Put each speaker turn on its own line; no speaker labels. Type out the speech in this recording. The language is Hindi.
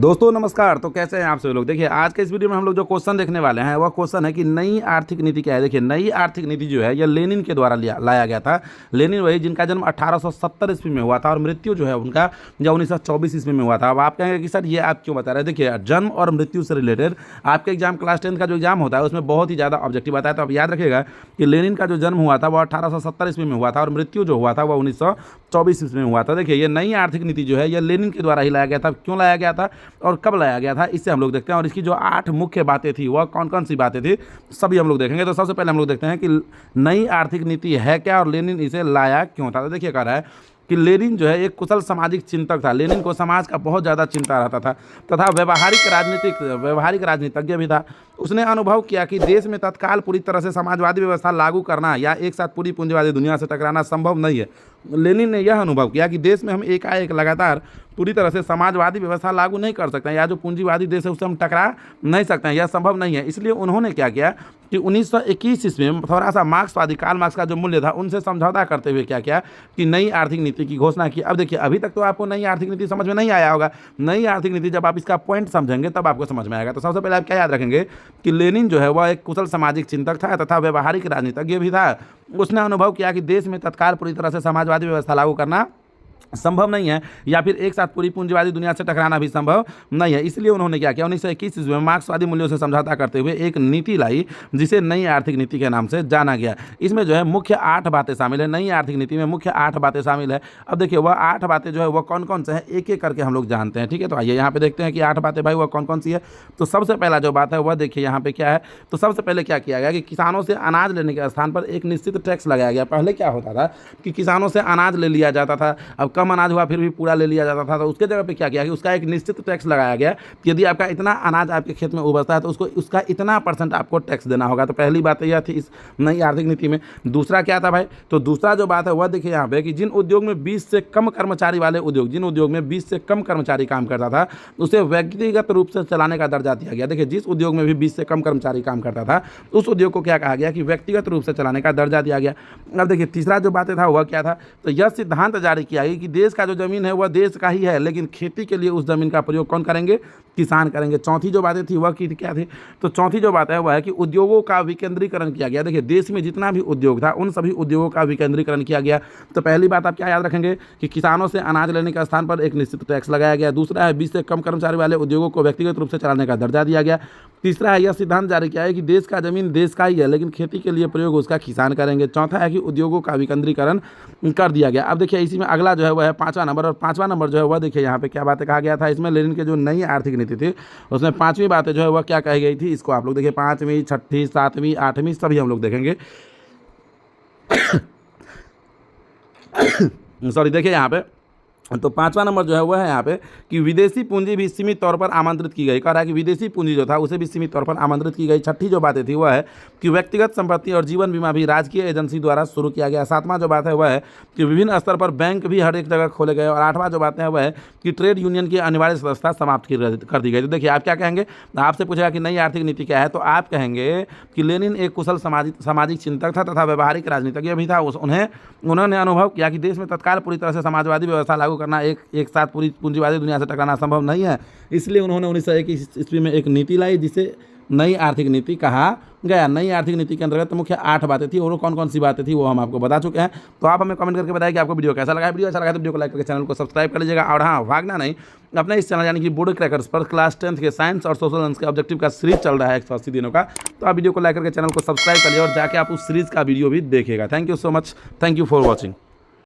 दोस्तों नमस्कार। तो कैसे हैं आप सभी लोग। देखिए आज के इस वीडियो में हम लोग जो क्वेश्चन देखने वाले हैं वह क्वेश्चन है कि नई आर्थिक नीति क्या है। देखिए नई आर्थिक नीति जो है यह लेनिन के द्वारा लाया गया था। लेनिन वही जिनका जन्म 1870 ईस्वी में हुआ था और मृत्यु जो है उनका 1924 ईस्वी में हुआ था। अब आप कहेंगे कि सर ये आप क्यों बता रहे हैं। देखिए जन्म और मृत्यु से रिलेटेड आपके एग्जाम क्लास 10 का जो एग्जाम होता है उसमें बहुत ही ज़्यादा ऑब्जेक्टिव आता है। तो आप याद रखिएगा कि लेनिन का जो जन्म हुआ था वह 1870 ईस्वी में हुआ था और मृत्यु जो हुआ था वह 1924 ईस्वी में हुआ था। देखिए ये नई आर्थिक नीति जो है यह लेनिन के द्वारा ही लाया गया था। क्यों लाया गया था और कब लाया गया था इससे हम लोग देखते हैं। और इसकी जो 8 मुख्य बातें थी वह कौन कौन सी बातें थी सभी हम लोग देखेंगे। तो सबसे पहले हम लोग देखते हैं कि नई आर्थिक नीति है क्या और लेनिन इसे लाया क्यों था। तो देखिए कह रहा है कि लेनिन जो है एक कुशल सामाजिक चिंतक था। लेनिन को समाज का बहुत ज़्यादा चिंता रहता था तथा व्यवहारिक राजनीतिज्ञ भी था। उसने अनुभव किया कि देश में तत्काल पूरी तरह से समाजवादी व्यवस्था लागू करना या एक साथ पूरी पूंजीवादी दुनिया से टकराना संभव नहीं है। लेनिन ने यह अनुभव किया कि देश में हम एकाएक लगातार पूरी तरह से समाजवादी व्यवस्था लागू नहीं कर सकते हैं या जो पूंजीवादी देश है उससे हम टकरा नहीं सकते हैं, यह संभव नहीं है। इसलिए उन्होंने क्या किया कि 1921 ईस्वी में थोड़ा सा मार्क्सवादी कार्ल मार्क्स का जो मूल्य था उनसे समझौता करते हुए क्या किया कि नई आर्थिक नीति की घोषणा की। अब देखिए अभी तक तो आपको नई आर्थिक नीति समझ में नहीं आया होगा। नई आर्थिक नीति जब आप इसका पॉइंट समझेंगे तब आपको समझ में आएगा। तो सबसे पहले आप क्या याद रखेंगे कि लेनिन जो है वह एक कुशल सामाजिक चिंतक था तथा व्यवहारिक राजनीतिज्ञ भी था। उसने अनुभव किया कि देश में तत्काल पूरी तरह से समाजवादी व्यवस्था लागू करना संभव नहीं है या फिर एक साथ पूरी पूंजीवादी दुनिया से टकराना भी संभव नहीं है। इसलिए उन्होंने क्या किया 1921 ईस्वी में मार्क्सवादी मूल्यों से समझौता करते हुए एक नीति लाई जिसे नई आर्थिक नीति के नाम से जाना गया। इसमें जो है मुख्य 8 बातें शामिल है। नई आर्थिक नीति में मुख्य 8 बातें शामिल है। अब देखिए वह 8 बातें जो है वह कौन कौन से हैं एक एक करके हम लोग जानते हैं। ठीक है, तो आइए यहाँ पे देखते हैं कि 8 बातें भाई वह कौन कौन सी है। तो सबसे पहला जो बात है वह देखिए यहाँ पे क्या है। तो सबसे पहले क्या किया गया कि किसानों से अनाज लेने के स्थान पर एक निश्चित टैक्स लगाया गया। पहले क्या होता था कि किसानों से अनाज ले लिया जाता था, अब कम अनाज हुआ फिर भी पूरा ले लिया जाता था। तो उसके जगह पे क्या किया कि उसका एक निश्चित टैक्स लगाया गया कि यदि आपका इतना अनाज आपके खेत में उबरता है तो उसका इतना % आपको टैक्स देना होगा। तो पहली बात यह थी इस नई आर्थिक नीति में। दूसरा क्या था भाई, तो दूसरा जो बात है वह देखिए यहाँ पे कि जिन उद्योग में 20 से कम कर्मचारी वाले उद्योग, जिन उद्योग में 20 से कम कर्मचारी काम करता था उसे व्यक्तिगत रूप से चलाने का दर्जा दिया गया। देखिए जिस उद्योग में भी 20 से कम कर्मचारी काम करता था उस उद्योग को क्या कहा गया कि व्यक्तिगत रूप से चलाने का दर्जा दिया गया। अब देखिए तीसरा जो बातें था वह क्या था, तो यह सिद्धांत जारी किया गया कि देश का जो जमीन है वह देश का ही है लेकिन खेती के लिए उस जमीन का प्रयोग कौन करेंगे, किसान करेंगे। चौथी जो बातें थी वह की क्या थी, तो चौथी जो बात है वह है कि उद्योगों का विकेंद्रीकरण किया गया। देखिए देश में जितना भी उद्योग था उन सभी उद्योगों का विकेंद्रीकरण किया गया। तो पहली बात आप क्या याद रखेंगे कि किसानों से अनाज लेने के स्थान पर एक निश्चित टैक्स लगाया गया। दूसरा है 20 से कम कर्मचारी वाले उद्योगों को व्यक्तिगत रूप से चलाने का दर्जा दिया गया। तीसरा है यह सिद्धांत जारी किया है कि देश का जमीन देश का ही है लेकिन खेती के लिए प्रयोग उसका किसान करेंगे। चौथा है कि उद्योगों का विकेंद्रीकरण कर दिया गया। अब देखिए इसी में अगला जो है वह है 5वां नंबर, और 5वां नंबर जो है वह देखिए यहाँ पे क्या बातें कहा गया था। इसमें लेनिन के जो नई आर्थिक नीति थी उसमें 5वीं बातें जो है वह क्या कही गई थी, इसको आप लोग देखिए 5वीं, 6ठी, 7वीं, 8वीं सभी हम लोग देखेंगे। सॉरी, देखिए यहाँ पे तो 5वां नंबर जो है वह है यहाँ पे कि विदेशी पूंजी भी सीमित तौर पर आमंत्रित की गई। कह रहा है कि विदेशी पूंजी जो था उसे भी सीमित तौर पर आमंत्रित की गई। 6ठी जो बातें थी वह है कि व्यक्तिगत संपत्ति और जीवन बीमा भी राजकीय एजेंसी द्वारा शुरू किया गया। 7वां जो बात है वह है कि विभिन्न स्तर पर बैंक भी हर एक जगह खोले गए। और 8वां जो बात है वह है कि ट्रेड यूनियन की अनिवार्य सदस्यता समाप्त कर दी गई। तो देखिए आप क्या कहेंगे, आपसे पूछेगा कि नई आर्थिक नीति क्या है तो आप कहेंगे कि लेनिन एक कुशल सामाजिक चिंतक था तथा व्यवहारिक राजनीतिज्ञ भी था। उन्होंने अनुभव किया कि देश में तत्काल पूरी तरह से समाजवादी व्यवस्था लागू करना एक साथ पूरी पूंजीवादी दुनिया से टकराना संभव नहीं है। इसलिए उन्होंने 1921 ईस्वी में एक नीति लाई जिसे नई आर्थिक नीति कहा गया। नई आर्थिक नीति के अंतर्गत मुख्य 8 बातें थी और कौन कौन सी बातें थी वो हम आपको बता चुके हैं। तो आप हमें कमेंट करके बताइए कि आपको वीडियो कैसा लगा। वीडियो अच्छा लगा तो वीडियो को लाइक करके चैनल को सब्सक्राइब कर लीजिएगा। और हाँ, भागना नहीं, अपने इस चैनल यानी कि बोर्ड क्रैकर्स पर क्लास 10 के साइंस और सोशल साइंस के ऑब्जेक्टिव का सीरीज चल रहा है 180 दिनों का। तो आप वीडियो को लाइक करके चैनल को सब्सक्राइब कर लीजिए और जाके आप उस सीरीज का वीडियो भी देखिएगा। Thank you so much, thank you for watching.